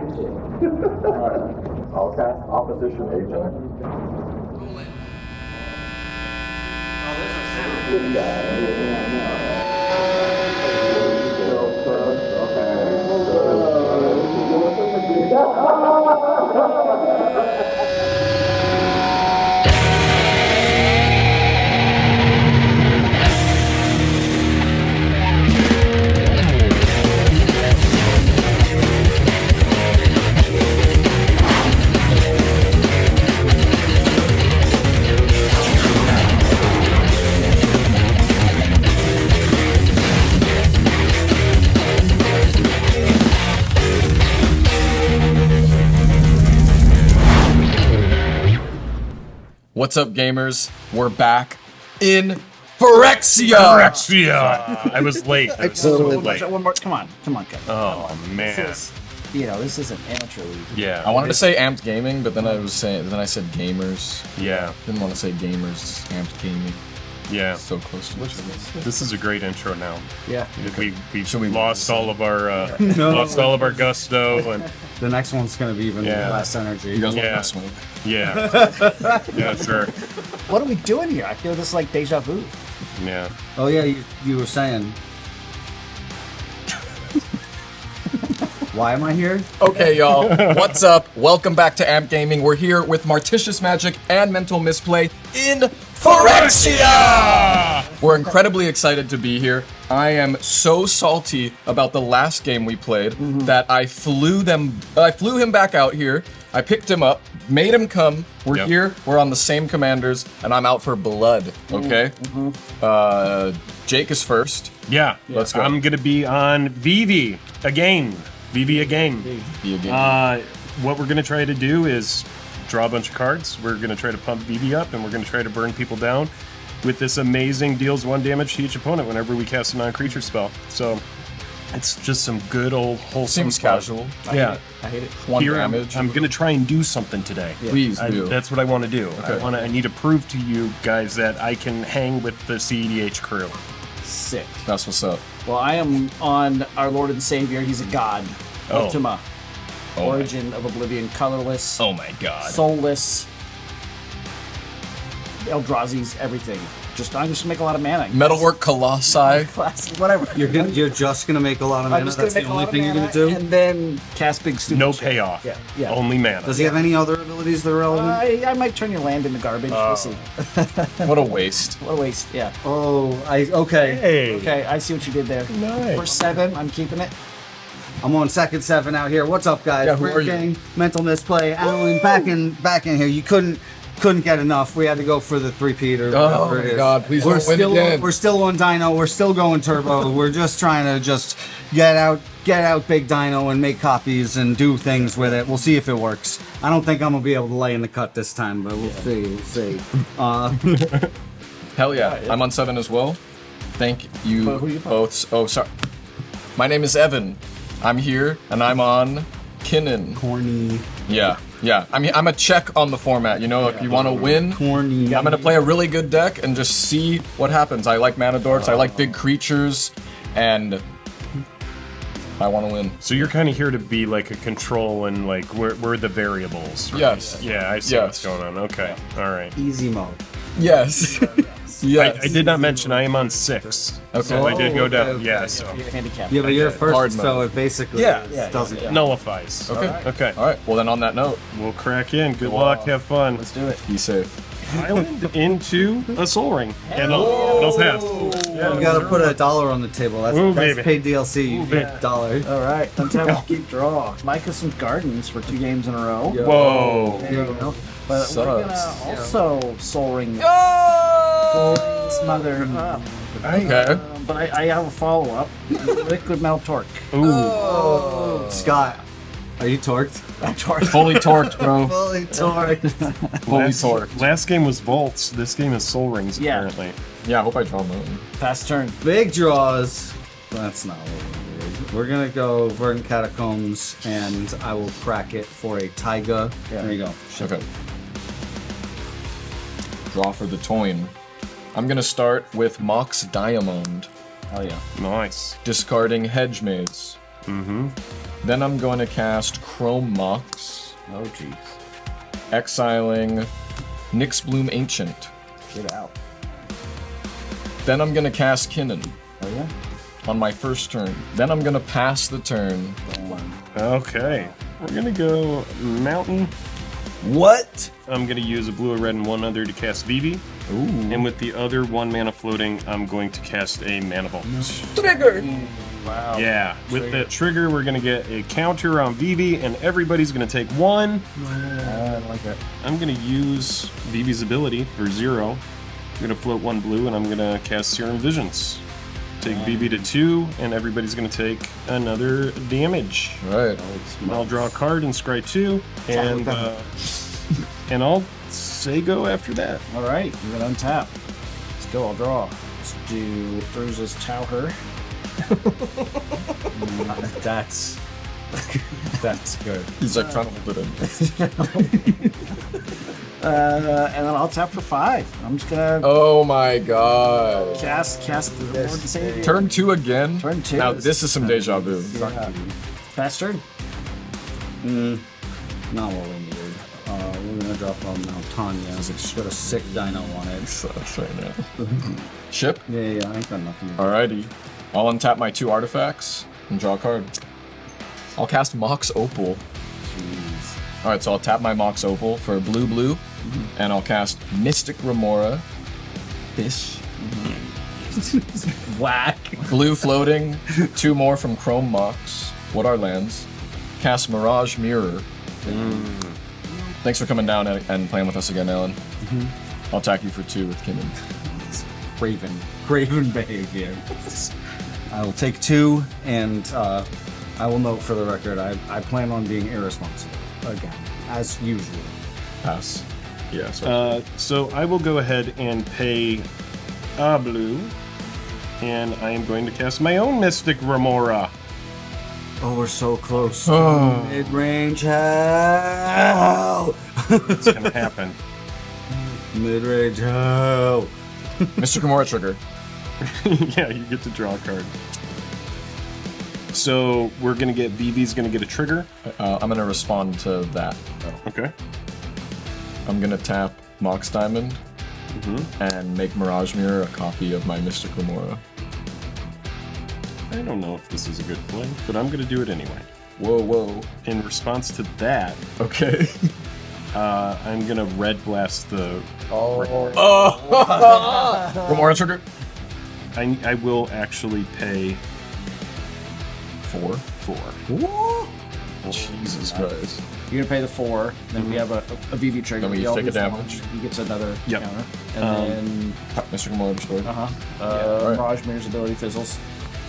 Alright. I'll cast Opposition Agent. What's up, gamers? We're back in Phyrexia! I was late. I was so late. One more. Come on, guys. Oh man. This is an amateur league. Yeah. I wanted to say Amped Gaming, but then I said gamers. Yeah. Didn't want to say gamers, Amped Gaming. Yeah. So close to each other. This is a great intro now. Yeah. We Should we lost all of our lost all of our gusto and The next one's gonna be even less energy. You guys want Yeah. to smoke? yeah. Yeah, sure. What are we doing here? I feel this is like deja vu. Yeah. Oh yeah, you were saying. Why am I here? Okay, y'all. What's up? Welcome back to Amped Gaming. We're here with Martishius Magic and Mental Misplay in Phyrexia! We're incredibly excited to be here. I am so salty about the last game we played that I flew him back out here. I picked him up, made him come. We're Yep. here. We're on the same commanders, and I'm out for blood. Okay. Jake is first. Yeah. Let's go. I'm gonna be on Vivi again. Vivi again. Be a game. What we're gonna try to do is draw a bunch of cards. We're gonna try to pump Vivi up, and we're gonna try to burn people down with this amazing deals 1 damage to each opponent whenever we cast a non-creature spell. So it's just some good old wholesome Seems fun. casual. Yeah. I hate it. One Here damage. I'm gonna try and do something today. Please do. That's what I want to do. Okay. I need to prove to you guys that I can hang with the cEDH crew. Sick. That's what's up. Well, I am on our Lord and Savior. He's a god. Oh. Ultima. Oh my- Origin of Oblivion. Colorless. Oh my god. Soulless. Eldrazi's everything. I'm just gonna make a lot of mana. Metalwork Colossi. Classic, whatever. You're just gonna make a lot of I'm mana. just gonna That's the make a only lot of thing you're mana gonna do. and then cast big stupid No shit. payoff. Yeah. Only mana. Does he have any other abilities that are relevant? I might turn your land into garbage. We'll see. What a waste. What a waste. Yeah. Okay. Hey. Okay, I see what you did there. Nice. For 7, I'm keeping it. I'm on second 7 out here. What's up, guys? Yeah, who Weird are you? Gang, Mental Misplay, Alan, back in here. You couldn't get enough. We had to go for the 3-peat or Oh whatever it my is. god, please We're don't win still again. we're still on Dino. We're still going turbo. We're just trying to get out big Dino and make copies and do things with it. We'll see if it works. I don't think I'm gonna be able to lay in the cut this time, but we'll see. We'll see. Hell yeah. I'm on 7 as well. Thank you But who you both. Oh, sorry. My name is Evan. I'm here, and I'm on Kinnan. Corny. Yeah. I mean, I'm a check on the format. You know, if you want to win, Corny. I'm gonna play a really good deck and just see what happens. I like mana dorks. I like big creatures, and I want to win. So you're kind of here to be like a control and like we're the variables. Right? Yes. Yeah, I see Yes. what's going on. Okay. All right. Easy mode. Yes. Yes. I did not mention I am on 6. Okay. So I did go down. okay, Yeah. okay. So You're handicapped. Yeah, but you're Hard first, mode. so it basically doesn't. nullifies. Okay. Okay. All right. Well, then on that note, We'll crack in. Good luck. Have fun. Let's do it. be safe. Island into a soul ring. And I'll pass. Yeah. You gotta put $1 on the table. That's Ooh, that's baby. paid DLC. You Ooh, get $1. All right. Let's keep draw. Mike has some gardens for 2 games in a row. Whoa. There you go. But we're gonna Sucks. also Soul Ring. Oh! Smother. Okay. But I have a follow-up. Liquid Metal Torque. Ooh. Scott, are you torqued? Torque. Fully torqued, bro. Fully torqued. Fully torqued. Last game was vaults. This game is soul rings. Yeah. Apparently. Yeah, I hope I draw Moon. Fast turn. Big draws. That's not what we're doing. We're gonna go Verdant Catacombs, and I will crack it for a Taiga. Yeah. There you go. Okay. Draw for the Toyn. I'm gonna start with Mox Diamond, Oh yeah. Nice. discarding Hedge Maze. Then I'm going to cast Chrome Mox, Oh, jeez. exiling Nyxbloom Ancient. Get out. Then I'm going to cast Kinnan Oh, yeah? on my first turn. Then I'm going to pass the turn. Okay. We're gonna go mountain. What? I'm gonna use a blue, a red, and one other to cast Vivi. Ooh. And with the other 1 mana floating, I'm going to cast a Mana Vault. Trigger! Wow. Yeah, with that trigger, we're gonna get a counter on Vivi, and everybody's gonna take 1. I like that. I'm gonna use Vivi's ability for 0. I'm gonna float 1 blue, and I'm gonna cast Serum Visions. Take Vivi to 2, and everybody's gonna take another damage. Right. I'll draw a card and scry 2, and I'll say go after that. All right, you're gonna untap. Let's go. I'll draw. Let's do Thursday's Tower. That's good. He's like trying to hold it in. And then I'll tap for 5. I'm just gonna Oh my god. cast the Lord and Savior. Turn 2 again? Turn 2. Now this is some deja vu. Yeah. Fast turn. Not what we needed. We're gonna drop on Mount Tanya. It's got a sick dino on it. Sucks right now. Ship? Yeah, I ain't got nothing. Alrighty. I'll untap my 2 artifacts and draw a card. I'll cast Mox Opal. Alright, so I'll tap my Mox Opal for blue, and I'll cast Mystic Remora. Fish. Whack. Blue floating, 2 more from Chrome Mox. What are lands? Cast Mirage Mirror. Thanks for coming down and playing with us again, Alan. I'll attack you for 2 with Kinnan. Craven behavior. I will take 2, and I will note for the record, I plan on being irresponsible again, as usual. Pass. Yeah, sorry. So I will go ahead and pay a blue, and I am going to cast my own Mystic Remora. Oh, we're so close. Mid-range hell. It's gonna happen. Mid-range hell. Mr. Kimura trigger. Yeah, you get to draw a card. So we're gonna get Vivi's gonna get a trigger. I'm gonna respond to that. Okay. I'm gonna tap Mox Diamond and make Mirage Mirror a copy of my Mystic Remora. I don't know if this is a good play, but I'm gonna do it anyway. Whoa, whoa. In response to that, Okay. I'm gonna red blast the. Remora trigger. I will actually pay 4. 4. Jesus Christ. You're gonna pay the 4. Then we have a Vivi trigger. Then we all take a lose 1. damage. He gets another Yep. counter. And Mr. Kimura destroyed. then Alright. Mirage Mirror's ability fizzles.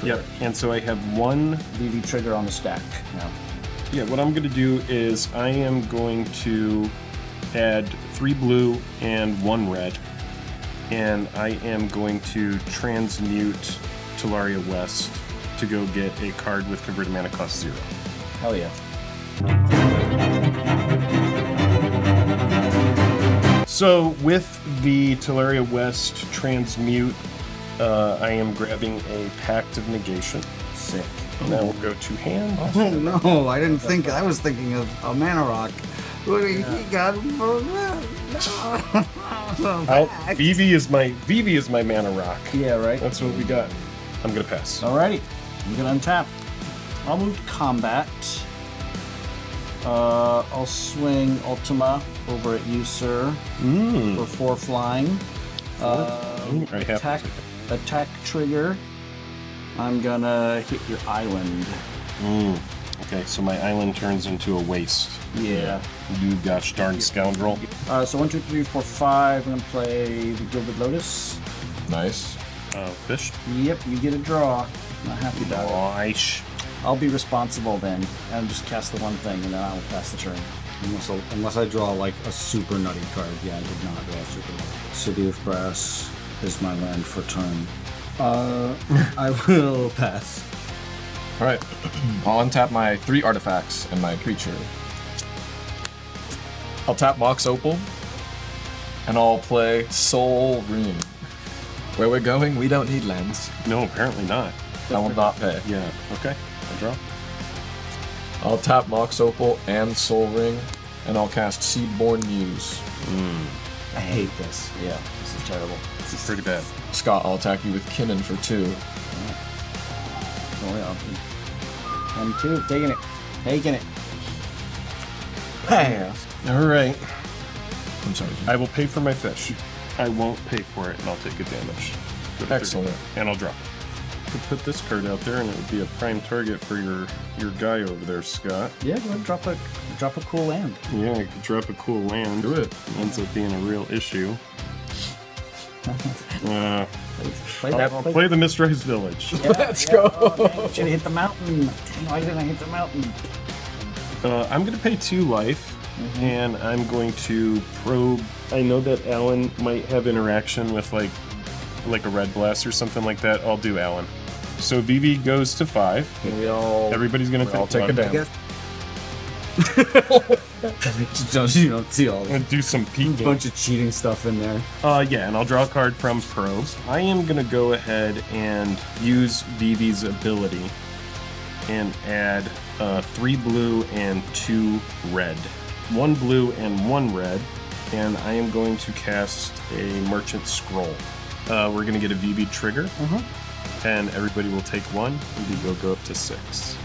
Yep. And so I have 1. Vivi trigger on the stack now. Yeah. What I'm gonna do is I am going to add 3 blue and 1 red, and I am going to transmute Talaria West to go get a card with converted mana cost 0. Hell yeah. So with the Talaria West transmute, I am grabbing a Pact of Negation. Sick. And that will go to hand. Oh no, I didn't think. I was thinking of a mana rock. What do you got? Vivi is my mana rock. Yeah, right? That's what we got. I'm gonna pass. Alrighty. I'm gonna untap. I'll move to combat. I'll swing Ultima over at you, sir. For 4 flying. I have to. Attack trigger. I'm gonna hit your island. Okay, so my island turns into a waste. Yeah. You gosh darn scoundrel. So 1, 2, 3, 4, 5. I'm gonna play the Gilded Lotus. Nice. Fish. Yep, you get a draw. Not happy about it. Nice. I'll be responsible then, and just cast the one thing, and then I will pass the turn. Unless I draw like a super nutty card. Yeah, I did not draw a super nutty. City of Brass is my land for turn. I will pass. Alright. I'll untap my 3 artifacts and my creature. I'll tap Mox Opal. And I'll play Soul Ring. Where we're going, we don't need lands. No, apparently not. I will not pay. Yeah. Okay. I'll draw. I'll tap Mox Opal and Soul Ring, and I'll cast Seedborn Muse. I hate this. Yeah, this is terrible. This is pretty bad. Scott, I'll attack you with Kinnan for 2. Oh, yeah. And 2, taking it. Taking it. Pass. All right. I'm sorry. I will pay for my fish. I won't pay for it, and I'll take a damage. Go to Excellent. 30. And I'll drop. Could put this card out there, and it would be a prime target for your guy over there, Scott. Yeah, go ahead, drop a cool land. Yeah, I could drop a cool land. Do it. Ends up being a real issue. Play I'll play the Misplay Village. Let's go. Should have hit the mountain. Dang, why didn't I hit the mountain? I'm going to pay 2 life, and I'm going to probe. I know that Alan might have interaction with like a Red Blast or something like that. I'll do Alan. So Vivi goes to 5. We all. Everybody's going to I'll take a damage. You don't see all And this do some peeking. bunch of cheating stuff in there. Yeah, and I'll draw a card from Probe. I am going to go ahead and use Vivi's ability and add 3 blue and 2 red. 1 blue and 1 red. And I am going to cast a Merchant Scroll. We're going to get a Vivi trigger. And everybody will take 1, and Vivi will go up to 6.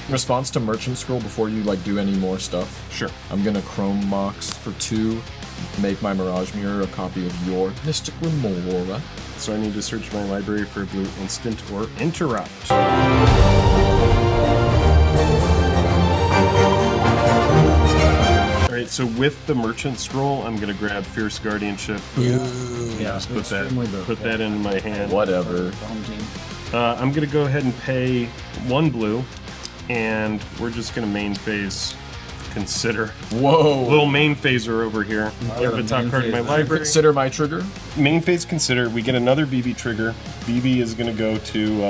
Response to Merchant Scroll before you like do any more stuff. Sure. I'm gonna Chrome Mox for 2. Make my Mirage Mirror a copy of your Mystic Remora. So I need to search my library for a blue instant or interrupt. Alright, so with the Merchant Scroll, I'm going to grab Fierce Guardianship. Yeah, Just put extremely good. that in my hand. Whatever. The home team. I'm going to go ahead and pay 1 blue, and we're just going to main phase Consider. Whoa. Little main phaser over here. Get the top card in my library. Consider my trigger. Main phase Consider. We get another Vivi trigger. Vivi is going to go to,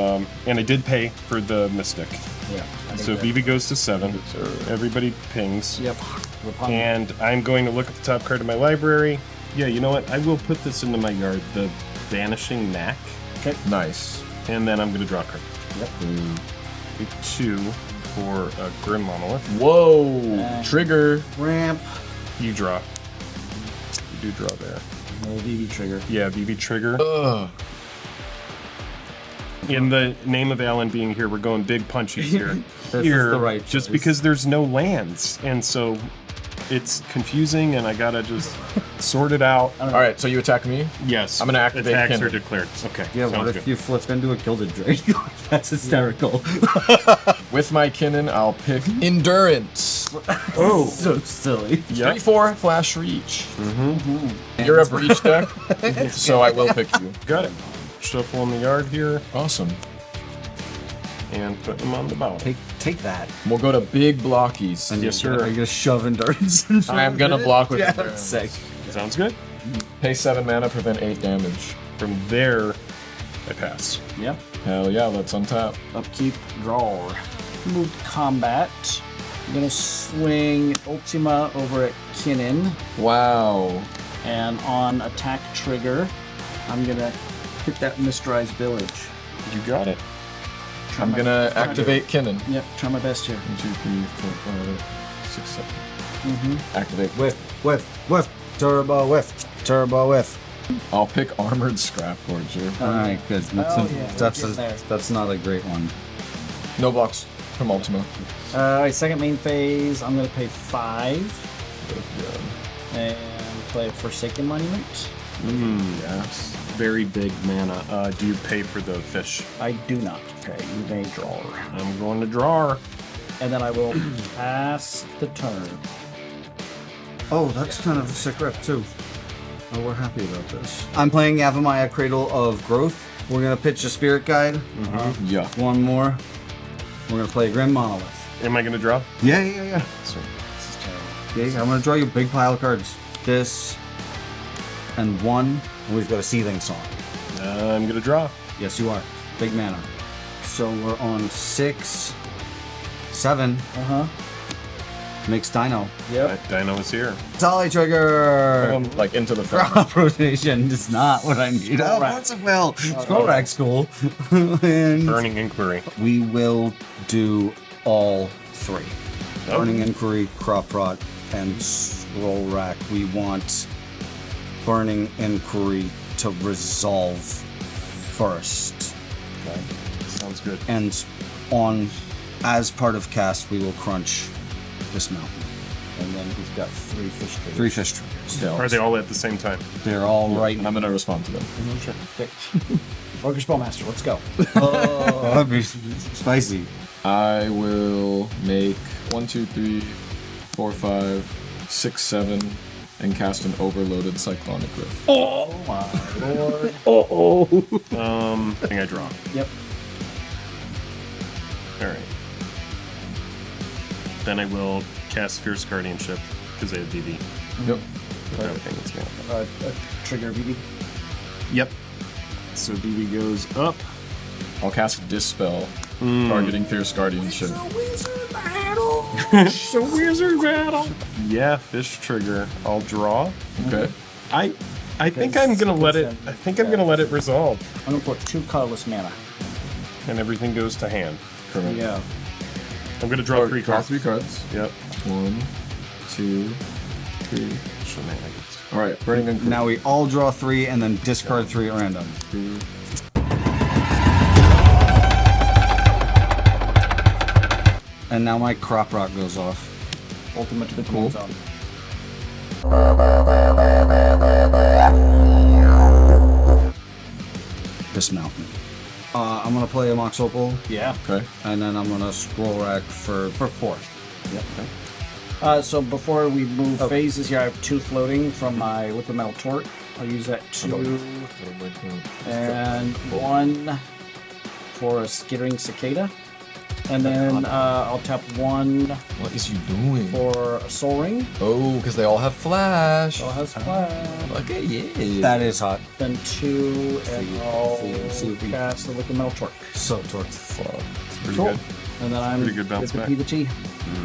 and I did pay for the Mystic. Yeah. So Vivi goes to 7. Everybody pings. Yep. And I'm going to look at the top card of my library. Yeah, you know what? I will put this into my yard. The Vanishing Knack. Okay. Nice. And then I'm going to draw a card. Yep. 2 for a Grim Monolith. Whoa. Trigger. Ramp. You draw. You do draw there. No VV trigger. Yeah, Vivi trigger. Ugh. In the name of Alan being here, we're going big punchies here. This is the right just choice. because there's no lands, and so it's confusing, and I gotta just sort it out. All right, so you attack me. Yes, I'm gonna activate attacks Kinnan. are declared. Okay, Yeah, what sounds if good. you flip into a Gilded Drake? That's hysterical. With my Kinnan, I'll pick Endurance. Oh, So silly. yep. 3/4 Flash Reach. You're a Breach deck, so I will pick you. Got it. Shuffle in the yard here Awesome. and put them on the bottom. Take that. We'll go to big blockies. Yes, sir. Are you gonna shove Endurance in front I'm of gonna it? block with Yeah, Endurance. that's sick. Sounds good. Pay 7 mana, prevent 8 damage. From there, I pass. Yep. Hell yeah, let's untap. Upkeep, draw. Move to combat. I'm gonna swing Ultima over at Kinnan, Wow. and on attack trigger, I'm gonna hit that Mysterized Village. You got it. I'm gonna activate Kinnan. Yep, try my best here. 1, 2, 3, 4, 5, 6, 7. Activate. Whiff. Turbo whiff. I'll pick Armored Scrap Forger. Alright, good. That's not a great one. No blocks from Ultima. Alright, second main phase, I'm gonna pay 5 and play a Forsaken Monument. Yes. Very big mana. Do you pay for the fish? I do not. Okay, you may draw. I'm going to draw. And then I will pass the turn. Oh, that's kind of a sick rep too. Oh, we're happy about this. I'm playing Avamaya Cradle of Growth. We're gonna pitch a Spirit Guide. Yeah. One more. We're gonna play Grim Monolith. Am I going to draw? Yeah. This is terrible. Okay, I'm gonna draw you a big pile of cards. This and 1. And we've got a Seething Song. I'm going to draw. Yes, you are. Big mana. So we're on 6, 7. Makes Dino. Yep. Dino is here. Etali trigger. Like into the front. Crop rotation is not what I need. Oh, that's a will. Scroll rack's cool. And Burning Inquiry. we will do all 3. Burning Inquiry, Crop Rot, and Scroll Rack. We want Burning Inquiry to resolve first. Okay. Sounds good. And as part of cast, we will crunch this mountain. And then he's got 3 fish triggers. 3 fish triggers. Are they all at the same time? They're all right. And I'm gonna respond to them. Sure. Okay. Orcish Spellmaster, let's go. Oh, that'd be spicy. I will make 1, 2, 3, 4, 5, 6, 7, and cast an overloaded cyclonic rift. Oh my lord. I think I draw. Yep. All right. Then I will cast Fierce Guardianship because I have DV. Yep. With everything that's going on. Trigger BB. Yep. So DV goes up. I'll cast Dispel, targeting Fierce Guardianship. It's a wizard battle. Yeah, fish trigger. I'll draw. Okay. I think I'm gonna let it. I think I'm gonna let it resolve, I'm gonna put 2 colorless mana. and everything goes to hand. Correct. Yeah. I'm gonna draw 3 Draw cards. 3 cards. Yep. 1, 2, 3. Shenanigans. All right, Burning Inquiry. Now we all draw 3 and then discard 3 at random. 3. And now my Crop Rot goes off. Ultimate to the Cool. cool zone. This mountain. I'm gonna play a Mox Opal, Yeah. Okay. and then I'm gonna Scroll Rack for 4. Yep. So before we move phases here, I have 2 floating from my Liquid Metal Torque. I'll use that 2 and 1 for a Skittering Cicada. And then I'll tap 1 What is you doing? for a Soul Ring. Oh, because they all have flash. All has flash. Okay, yeah. That is hot. Then 2 and I'll see. cast the Liquid Metal Torque. So torque. Pretty Cool. good. And then I'm Pretty good bounce with back. the P to T.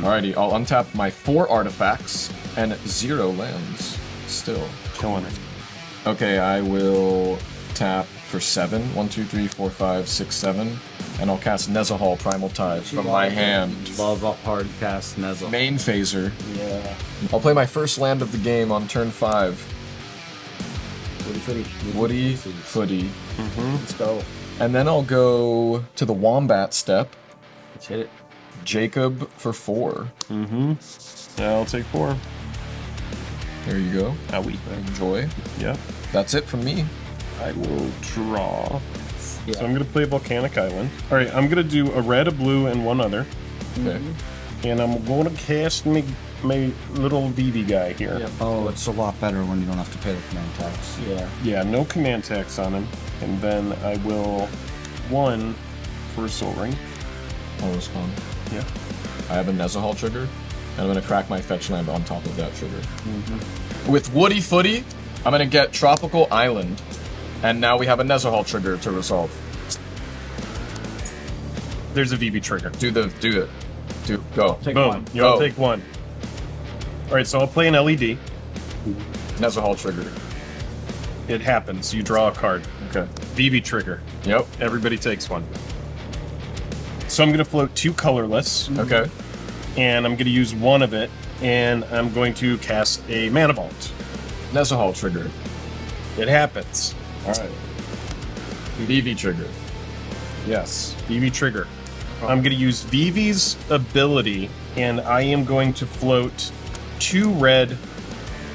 Alrighty, I'll untap my 4 artifacts and 0 lands. Still. Killing it. Okay, I will tap for 7. 1, 2, 3, 4, 5, 6, 7. And I'll cast Nezahal Primal Tide from my hand. Love a hard cast Nezzle. Main phaser. Yeah. I'll play my first land of the game on turn 5. Woody footy. Woody Footy. Let's go. And then I'll go to the Wombat step. Let's hit it. Jacob for 4. I'll take 4. There you go. Owie. Enjoy. Yep. That's it from me. I will draw. Yeah. So I'm gonna play Volcanic Island. All right, I'm gonna do a red, a blue, and 1 other, Okay. and I'm gonna cast my little Vivi guy here. Yep. Oh, it's a lot better when you don't have to pay the command tax. Yeah. Yeah, no command tax on him, and then I will 1 for a Soul Ring. I'll respond. Yeah. I have a Nezahal trigger, and I'm gonna crack my fetch land on top of that trigger. With Woody Footy, I'm gonna get Tropical Island, and now we have a Nezahal trigger to resolve. There's a Vivi trigger. Do it. Go. Take Boom. 1. You'll Go. take 1. All right, so I'll play an LED. Nezahal trigger. It happens. You draw a card. Okay. Vivi trigger. Yep. Everybody takes 1. So I'm gonna float 2 colorless, Okay. and I'm gonna use 1 of it, and I'm going to cast a Mana Vault. Nezahal trigger. It happens. Alright. BB trigger. Yes, Vivi trigger. I'm going to use Vivi's ability, and I am going to float 2 red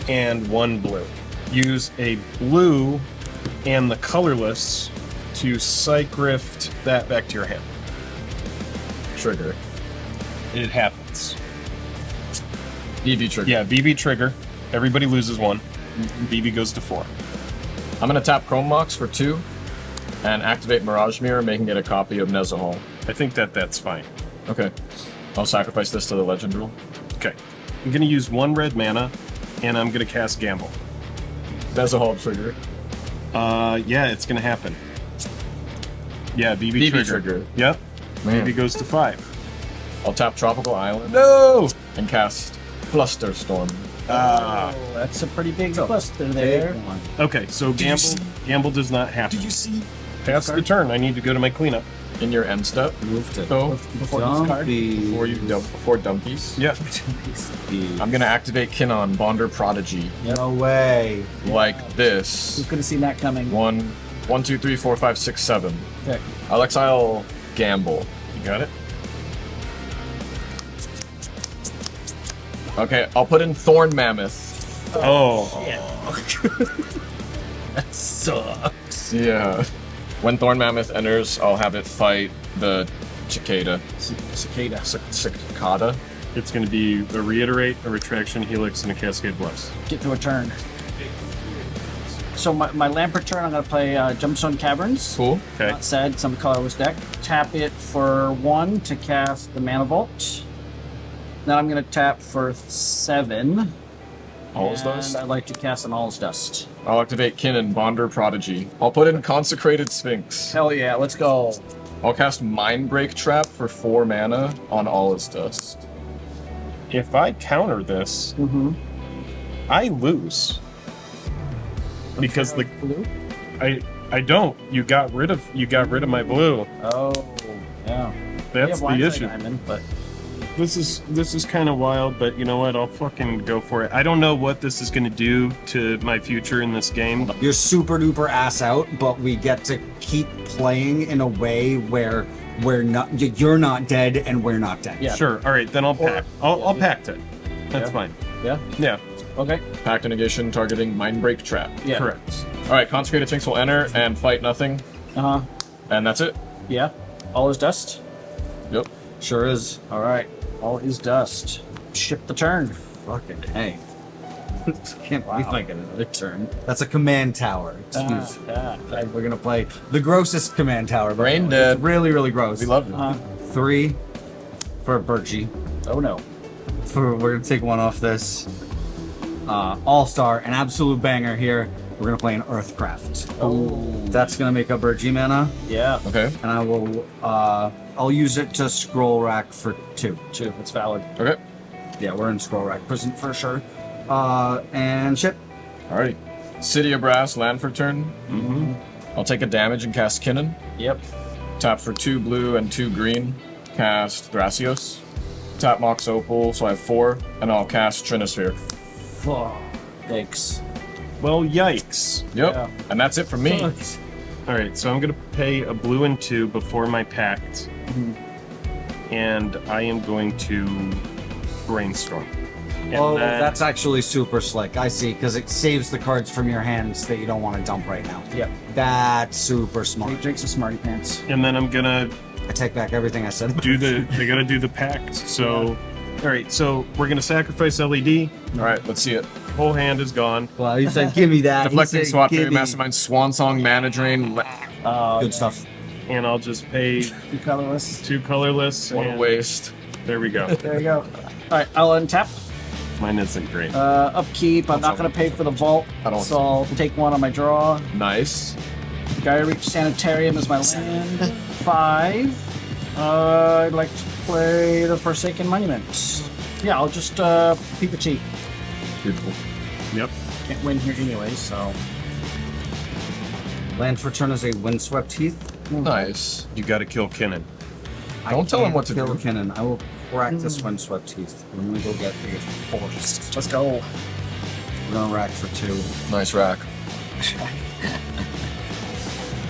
and 1 blue. Use a blue and the colorless to Psych Rift that back to your hand. Trigger. It happens. BB trigger. Yeah, Vivi trigger. Everybody loses 1. Vivi goes to 4. I'm gonna tap Chrome Mox for 2, and activate Mirage Mirror, making it a copy of Nezahal. I think that's fine. Okay. I'll sacrifice this to the Legend Rule. Okay. I'm going to use 1 red mana, and I'm going to cast Gamble. Nezahal trigger. Yeah, it's going to happen. Yeah, Vivi BB trigger. trigger. Yep. Man. Vivi goes to 5. I'll tap Tropical Island. No! And cast Flusterstorm. Oh, that's a pretty big cluster there. Big one. Okay, so you see- Gamble does not happen. Did you see? Pass the turn. I need to go to my cleanup. in your end step. Moved it. So Before this card. before dumpies, Yeah. I'm gonna activate Kinnan, Bonder Prodigy, No way. like this. Who could have seen that coming? 1, 2, 3, 4, 5, 6, 7. Okay. I'll exile Gamble. You got it? Okay, I'll put in Thorn Mammoth. Oh. That sucks. Yeah. When Thorn Mammoth enters, I'll have it fight the Cicada. Cicada. Cicada? It's going to be a Reiterate, a Retraction, Helix, and a Cascade Bless. Get to a turn. So my Lampert turn, I'm going to play Gemstone Caverns. Cool. Okay. Not said, some colorless deck. Tap it for 1 to cast the Mana Vault. Then I'm going to tap for 7. All's Dust? And I'd like to cast an All's Dust. I'll activate Kinnan, Bonder Prodigy. I'll put in Consecrated Sphinx. Hell yeah, let's go. I'll cast Mindbreak Trap for 4 mana on All's Dust. If I counter this, I lose. Because the Blue? I don't. You got rid of my blue. Oh, yeah. That's the Blindside issue. Diamond, but This is kind of wild, but you know what? I'll fucking go for it. I don't know what this is going to do to my future in this game. You're super duper ass out, but we get to keep playing in a way where you're not dead and we're not dead. Yeah. Sure. All right, then I'll pack. I'll pact it. That's Yeah. fine. yeah. Yeah. Okay. Pact of Negation targeting Mindbreak Trap. Yeah. Correct. Alright, Consecrated Sphinx will enter and fight nothing. Uh huh. And that's it. Yeah. All is dust. Yep. Sure is. All right. All is dust. Ship the turn. Fucking hey. Can't believe I get another turn. That's a command tower. Excuse me. We're gonna play the grossest command tower. by Brain the way. dead. It's really, really gross. We love it. 3 for Birchie. Oh no. We're gonna take one off this. All-Star, an absolute banger here. We're gonna play an Earthcraft. Oh. That's gonna make up Birchie mana, Yeah. Okay. and I will. I'll use it to scroll rack for 2. 2. It's valid. Okay. Yeah, we're in scroll rack prison for sure. And ship. Alrighty. City of Brass, land for turn. I'll take a damage and cast Kinnan. Yep. Tap for 2 blue and 2 green. Cast Thrasios. Tap Mox Opal, so I have 4, and I'll cast Trinosphere. Thanks. Well, yikes. Yep. Yeah. And that's it for me. All right, so I'm going to pay a blue and 2 before my pact. And I am going to brainstorm. And Oh, then- that's actually super slick. I see, because it saves the cards from your hands that you don't want to dump right now. Yep. That's super smart. Drake's a smarty pants. and then I'm gonna I take back everything I said. they gotta do the pact. So, all right, so we're gonna sacrifice LED. Alright, let's see it. Whole hand is gone. Well, he said, "Give me that." He Deflecting said, Swat "Give Fairy me." Mastermind, Swan Song, Mana Drain, Good stuff. And I'll just pay Two colorless. 2 colorless. one and waste. There we go. There you go. All right. I'll untap. Mine isn't great. Upkeep. I'm not going to pay for the vault. I don't- So I'll take 1 on my draw. Nice. Gaia Reach Sanitarium is my land. 5. I'd like to play the Forsaken Monument. Yeah, I'll just peep a cheat. Beautiful. Yep. Can't win here anyway, so. Land for turn is a Windswept Heath. Nice. You gotta kill Kinnan. Don't tell him what to Kill do. Kinnan. I will practice Windswept Heath. I'm gonna go get the forest. Let's go. We're gonna rack for 2. Nice rack.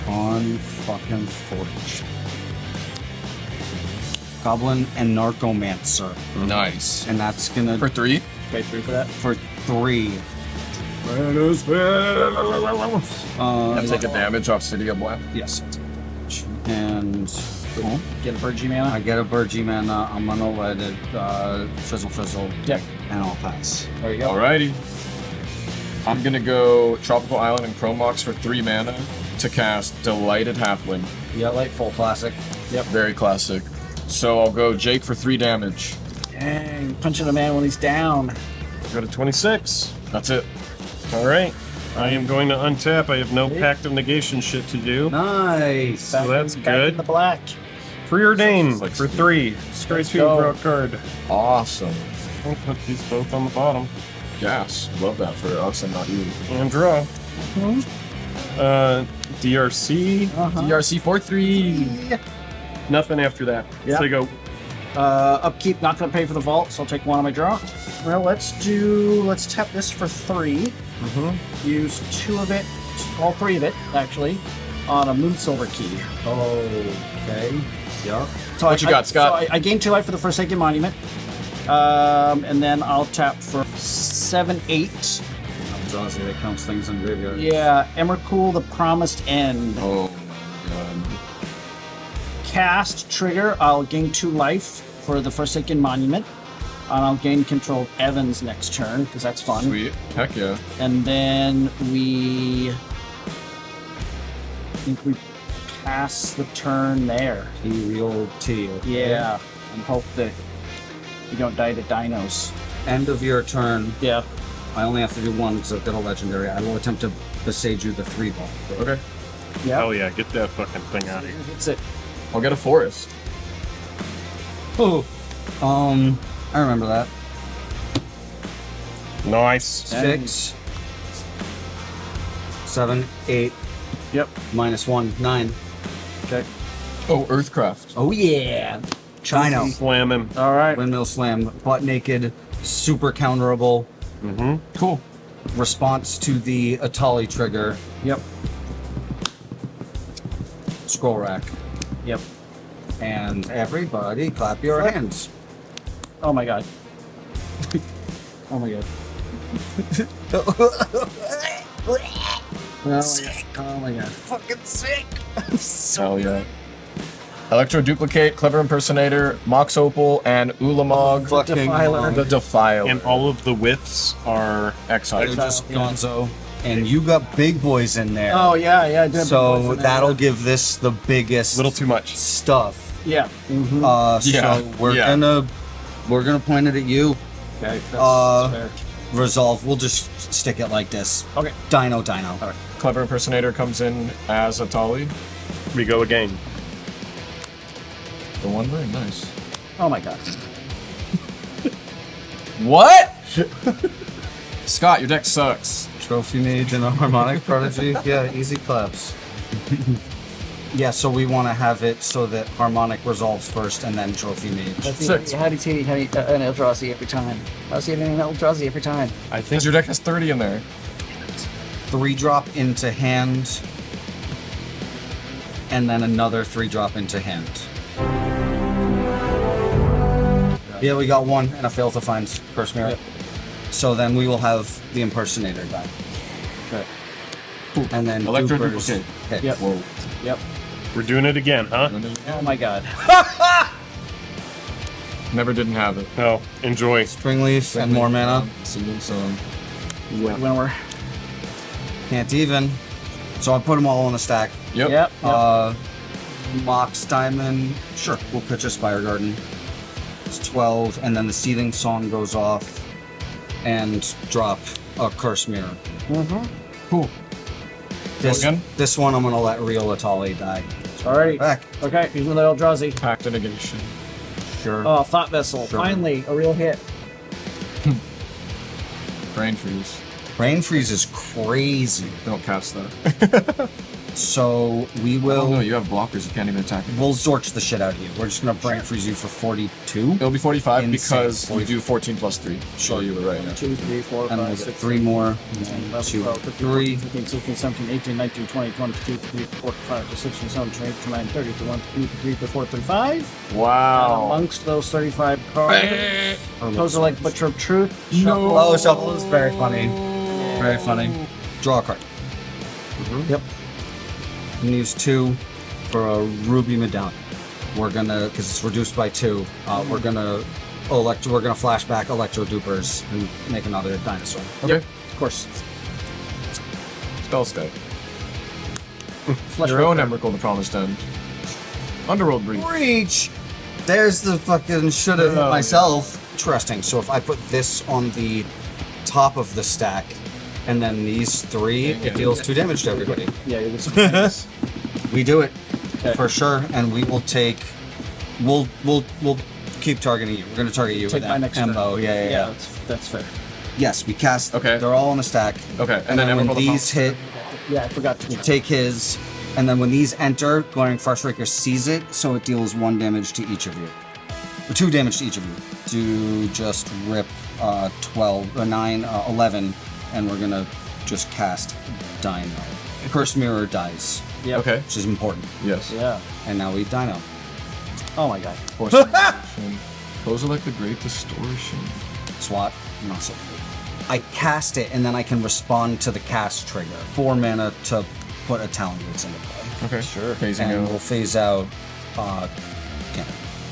On fucking Forge. Goblin and Narcomancer. Nice. And that's gonna For 3? Pay 3 for that. for 3. I'll take a damage off City of Black. Yes. And Get a Virgie mana. I get a Virgie mana. I'm gonna let it fizzle, Yeah. and I'll pass. There you go. Alrighty. I'm gonna go Tropical Island and Chromox for 3 mana to cast Delighted Halfling. Yeah, like full classic. Very classic. So I'll go Jake for 3 damage. Dang, punching a man when he's down. Go to 26. That's it. All right. I am going to untap. I have no Pact of Negation shit to do. Nice. So that's Back good. in the black. Preordain Like for 3. Straight to go. draw a card. Awesome. I'll put these both on the bottom. Gas. Love that for us and not you. And draw. DRC. DRC for 3. Nothing after that. Yep. So you go. Upkeep, not gonna pay for the vault, so I'll take one on my draw. Well, let's tap this for 3. Use 2 of it, all 3 of it, actually, on a Moonsilver key. Okay. Yeah. So What you got, Scott? So I gain 2 life for the Forsaken Monument. And then I'll tap for 7, 8. Eldrazi that counts things in graveyard. Yeah, Emrakul, the Promised End. Oh, God. Cast trigger, I'll gain 2 life for the Forsaken Monument. And I'll gain control of Evans next turn, because that's fun. Sweet. Heck yeah. And then I think we pass the turn there. The old T. Okay. Yeah, and hope that you don't die to dinos. End of your turn. Yeah. I only have to do one because I've got a legendary. I will attempt to besage you the 3 ball. Okay. Yeah. Hell yeah, get that fucking thing out of here. That's it. I'll get a forest. Oh. I remember that. Nice. 6, 7, 8, Yep. -1, 9. Okay. Oh, Earthcraft. Oh yeah. Chino. Slam him. All right. Windmill slam. Butt naked. Super counterable. Cool. Response to the Etali trigger. Yep. Scroll rack. Yep. And everybody clap your hands. Oh my god. Oh my god. Sick. Oh my god. Fucking sick. Hell yeah. Electro Duplicate, Clever Impersonator, Mox Opal, and Ulamog. Fucking Defiler. The Defiler. And all of the widths are Exile. They're just Gonzo. And you got big boys in there. Oh yeah, yeah. I did So that'll give this the biggest a little too much. stuff. Yeah. Mm-hmm. Yeah, So we're yeah. gonna point it at you. Okay. That's fair. Resolve. We'll just stick it like this. Okay. Dino. All right. Clever Impersonator comes in as Etali. We go again. The one ring, nice. Oh my god. What? Scott, your deck sucks. Trophy Mage and a Harmonic Prodigy. Yeah, easy claps. Yeah, so we want to have it so that Harmonic resolves first and then Trophy Mage. Six. How do you see an Eldrazi every time? I'll see an Eldrazi every time. I think Because your deck has 30 in there. 3-drop into hand, and then another 3-drop into hand. Yeah, we got 1 and a fail to find Curse Mirror. Yep. So then we will have the Impersonator die. Okay. And then Electro Dupers Duplicate. hit. Yep. Whoa. Yep. we're doing it again, huh? Oh my god. Never didn't have it. No, enjoy. Springleaf and more mana. Single song. When we're. Can't even. So I put them all on the stack. Yep. Yep. Mox Diamond. Sure. We'll pitch a Spire Garden. It's 12, and then the Seething Song goes off, and drop a Curse Mirror. Cool. This, again? this one I'm gonna let Real Etali die. Alright. Back. Okay, here's another Eldrazi. Pact of Negation. Sure. Oh, Thought Vessel. Sure. Finally, a real hit. Brain Freeze. Brain Freeze is crazy. Don't cast that. So we Oh will. no, you have blockers. You can't even attack me. We'll Zorch the shit out of you. We're just gonna Brain Freeze you for 42. It'll be 45 Insane. because we do 14 plus 3. So you were right. Yeah. 2, 3, 4, And 5, we'll 6, get 3 more. 11, 2, 12, 13, 3. 15, 16, 17, 18, 19, 20, 22, 23, 24, 25, 26, 27, 28, 29, 30, 31, 32, 33, 34, 35. And Wow. amongst those 35 cards, those are like Butcher of Truth. No. Oh, Shuffle is very funny. Very funny. Draw a card. Yep. And use 2 for a Ruby Medallion. We're gonna, because it's reduced by 2, we're gonna flashback Electro Dupers and make another dinosaur. Okay. Of course. Spell step. Flesh Your own Ripper. Emrakul, the Promised End. Underworld Breach. Breach! There's the fucking should have Oh, myself. Interesting. So if I put this on the top of the stack, and then these 3, it deals 2 damage to everybody. Yeah, it's We do it Okay. for sure, and we will take. We'll keep targeting you. We're gonna target you Take with my that next turn. MO. Yeah. that's fair. Yes, we cast. Okay. They're all on the stack. Okay, And then when Emrakul the these hit, Yeah, I forgot to. take his, And then when these enter, Glaring Frustraker sees it, so it deals 1 damage to each of you. Or 2 damage to each of you. Do just rip 11, and we're gonna just cast Dino. Curse Mirror dies, Okay. which is important. Yes. Yeah. And now we Dino. Oh my god. Force action. Kozilek the Great Distortion. SWAT, muscle. I cast it, and then I can respond to the cast trigger. 4 mana to put a Talon Roots into play. Okay. Sure. Phasing And out. we'll phase out Kinnan.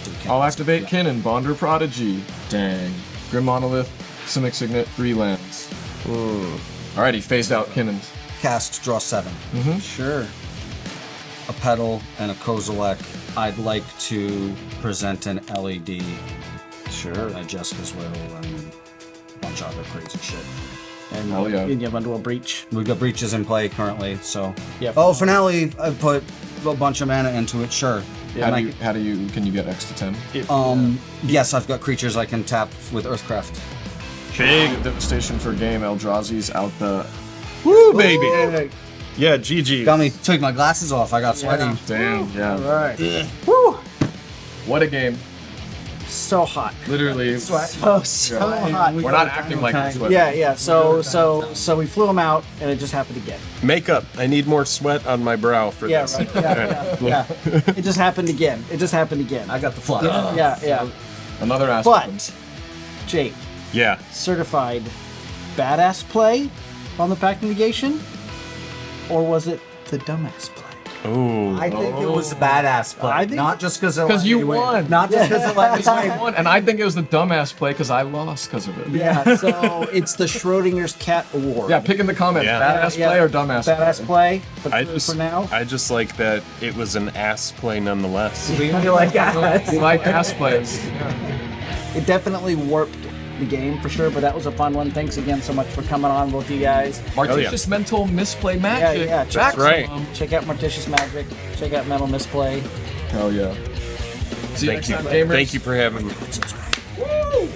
Do Kinnan. I'll activate Yeah. Kinnan, Bonder Prodigy. Dang. Grim Monolith, Simic Signet, 3 lands. Alrighty, phased out Kinnan. Cast, draw 7. Sure. A Petal and a Kozilek. I'd like to present an LED. Sure. Jessica's Will and a bunch of other crazy shit. And Hell yeah. you have Under a Breach. We've got Breaches in play currently, so. Yeah. Oh, Finale, I put a bunch of mana into it, sure. How do you can you get X to 10? Yes, I've got creatures I can tap with Earthcraft. Big devastation for game. Eldrazi's out the. Woo, baby. Yeah, GG. Got me, took my glasses off, I got sweaty. Damn, yeah. Alright. Woo! What a game. So hot. Literally. So hot. We're not acting like this. Yeah. So we flew him out, and it just happened again. Makeup. I need more sweat on my brow for Yeah, this. right. Yeah. It just happened again. I got the fly. Yeah. Another aspect. But Jake, Yeah. certified badass play on the pact negation, or was it the dumbass play? Oh. I think it was a badass play. I think- not just because you won. Not just because it let me win. Won, and I think it was the dumbass play because I lost because of it. Yeah. So it's the Schrodinger's cat award. Yeah, pick in the comments. Yeah. Badass Yeah. play or dumbass Badass play. But I for now, I just like that it was an ass play nonetheless. We like ass plays. it definitely warped the game for sure. But that was a fun one. Thanks again so much for coming on, both of you guys. Martishius Mental Misplay Magic. Yeah. Back right. some. Check out Martishius Magic. Check out Metal Misplay. Hell yeah. See you Thank next you. time, gamers. Thank you for having me. Woo!